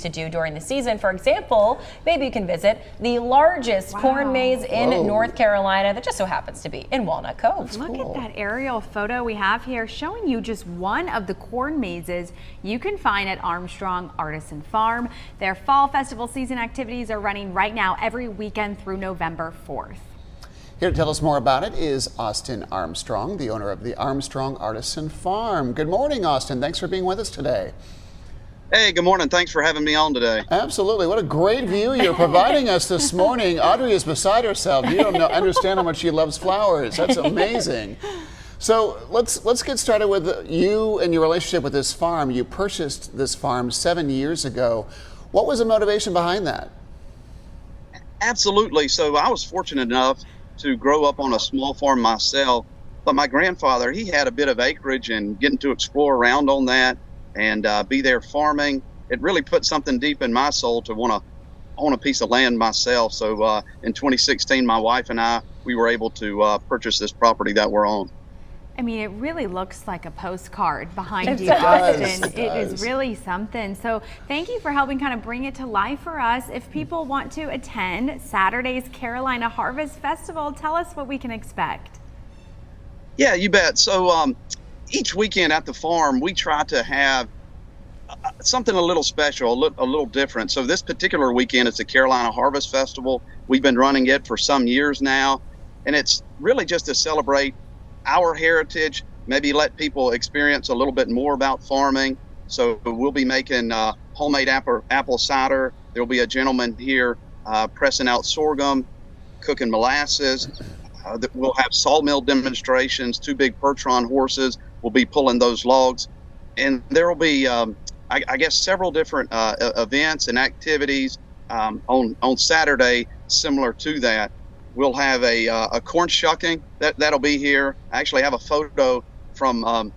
to do during the season. For example, maybe you can visit the largest corn maze in North Carolina that just so happens to be in Walnut Cove. Look at that aerial photo we have here showing you just one of the corn mazes you can find at Armstrong Artisan Farm. Their fall festival season activities are running right now every weekend through November 4th. Here to tell us more about it is Austin Armstrong, the owner of the Armstrong Artisan Farm. Good morning, Austin. Thanks for being with us today. Hey, good morning. Thanks for having me on today. Absolutely. What a great view you're providing us this morning. Audrey is beside herself. You don't understand how much she loves flowers. That's amazing. So let's get started with you and your relationship with this farm. You purchased this farm 7 years ago. What was the motivation behind that? Absolutely. So I was fortunate enough to grow up on a small farm myself, but my grandfather, he had a bit of acreage, and getting to explore around on that and be there farming, it really put something deep in my soul to want to own a piece of land myself. So in 2016, my wife and I, we were able to purchase this property that we're on. I mean, it really looks like a postcard behind you, does. Austin. It is really something. So thank you for helping kind of bring it to life for us. If people want to attend Saturday's Carolina Harvest Festival, tell us what we can expect. Yeah, you bet. So each weekend at the farm, we try to have something a little special, a little different. So this particular weekend, it's the Carolina Harvest Festival. We've been running it for some years now, and it's really just to celebrate our heritage, maybe let people experience a little bit more about farming. So we'll be making homemade apple cider. There'll be a gentleman here pressing out sorghum, cooking molasses. We'll have sawmill demonstrations. 2 big Percheron horses will be pulling those logs. And there will be, I guess, several different events and activities on Saturday similar to that. We'll have a corn shucking that'll be here. I actually have a photo from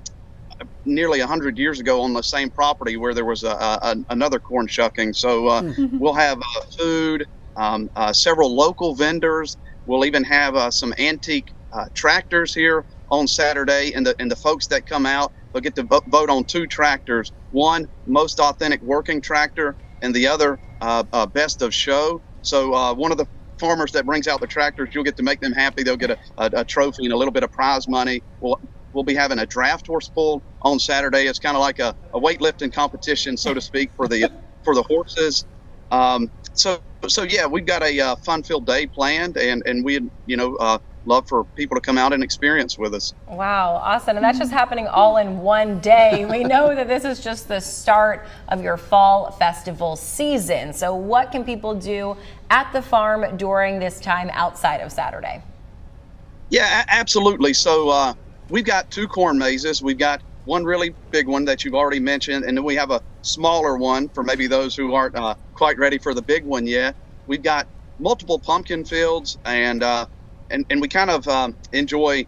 nearly 100 years ago on the same property where there was another corn shucking. So we'll have food, several local vendors. We'll even have some antique tractors here on Saturday, and the folks that come out, they'll get to vote on 2 tractors. One, most authentic working tractor, and the other, best of show. So one of the farmers that brings out the tractors, you'll get to make them happy. They'll get a trophy and a little bit of prize money. We'll be having a draft horse pull on Saturday. It's kind of like a weightlifting competition, so to speak, for the horses. So yeah, we've got a fun-filled day planned, and we'd love for people to come out and experience with us. Wow, awesome. And that's just happening all in one day. We know that this is just the start of your fall festival season. So what can people do at the farm during this time outside of Saturday? Yeah, absolutely. So we've got 2 corn mazes. We've got one really big one that you've already mentioned, and then we have a smaller one for maybe those who aren't quite ready for the big one yet. We've got multiple pumpkin fields, and we kind of enjoy,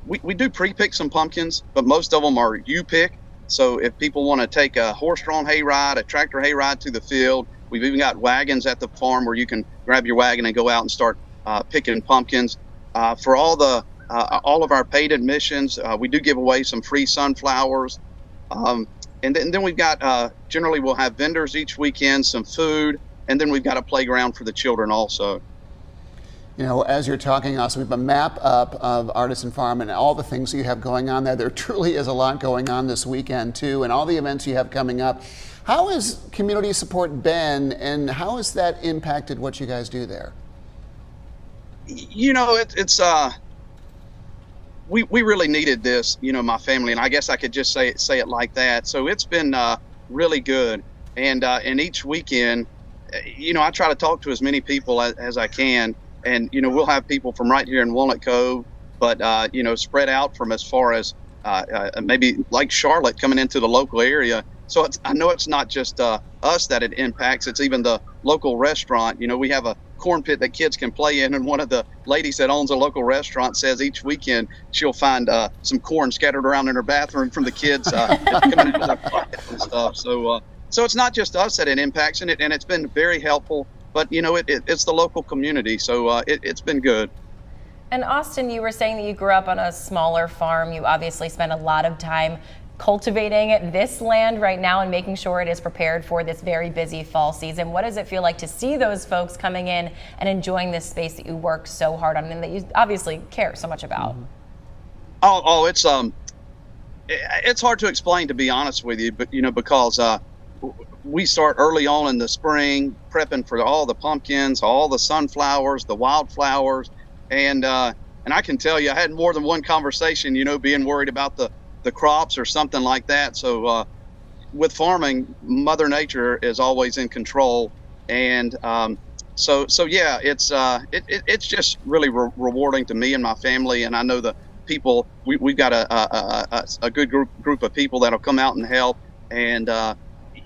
we do pre-pick some pumpkins, but most of them are you-pick. So if people want to take a horse-drawn hayride, a tractor hayride to the field, we've even got wagons at the farm where you can grab your wagon and go out and start picking pumpkins. For all of our paid admissions, we do give away some free sunflowers. And then we've got, generally we'll have vendors each weekend, some food, and then we've got a playground for the children also. You know, as you're talking, also, we have a map up of Artisan Farm and all the things you have going on there. There truly is a lot going on this weekend, too, and all the events you have coming up. How has community support been, and how has that impacted what you guys do there? You know, we really needed this, my family, and I guess I could just say it like that. So it's been really good. And each weekend, I try to talk to as many people as I can. And, we'll have people from right here in Walnut Cove, but, spread out from as far as maybe like Charlotte coming into the local area. So I know it's not just us that it impacts. It's even the local restaurant. We have a corn pit that kids can play in. And one of the ladies that owns a local restaurant says each weekend she'll find some corn scattered around in her bathroom from the kids coming into their pockets and stuff. So it's not just us that it impacts, and it's been very helpful. But, it's the local community, so it's been good. And Austin, you were saying that you grew up on a smaller farm. You obviously spent a lot of time cultivating this land right now and making sure it is prepared for this very busy fall season. What does it feel like to see those folks coming in and enjoying this space that you work so hard on and that you obviously care so much about? It's hard to explain, to be honest with you, but because we start early on in the spring prepping for all the pumpkins, all the sunflowers, the wildflowers, and I can tell you I had more than one conversation, being worried about the crops or something like that. So with farming, Mother Nature is always in control, and so yeah, it's just really rewarding to me and my family, and I know the people. We've got a good group of people that'll come out and help, and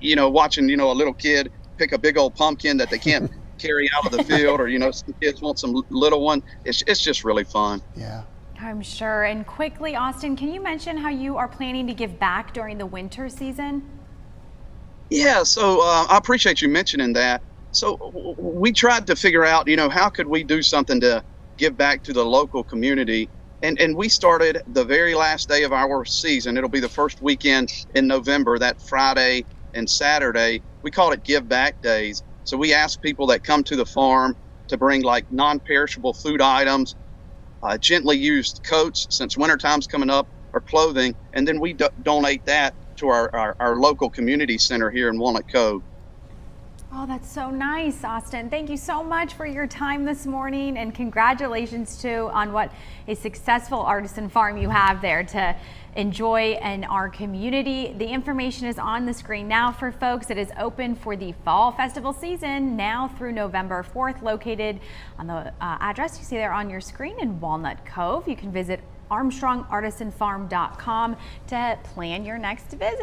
watching a little kid pick a big old pumpkin that they can't carry out of the field, or some kids want some little one. It's just really fun. Yeah. I'm sure. And quickly, Austin, can you mention how you are planning to give back during the winter season? Yeah, so I appreciate you mentioning that. So we tried to figure out, how could we do something to give back to the local community? And we started the very last day of our season. It'll be the first weekend in November, that Friday and Saturday. We call it Give Back Days. So we ask people that come to the farm to bring like non-perishable food items, gently used coats, since wintertime's coming up, or clothing, and then we donate that to our local community center here in Walnut Cove. Oh, that's so nice, Austin. Thank you so much for your time this morning, and congratulations too on what a successful artisan farm you have there to enjoy in our community. The information is on the screen now for folks. It is open for the fall festival season now through November 4th, located on the address you see there on your screen in Walnut Cove. You can visit ArmstrongArtisanFarm.com to plan your next visit.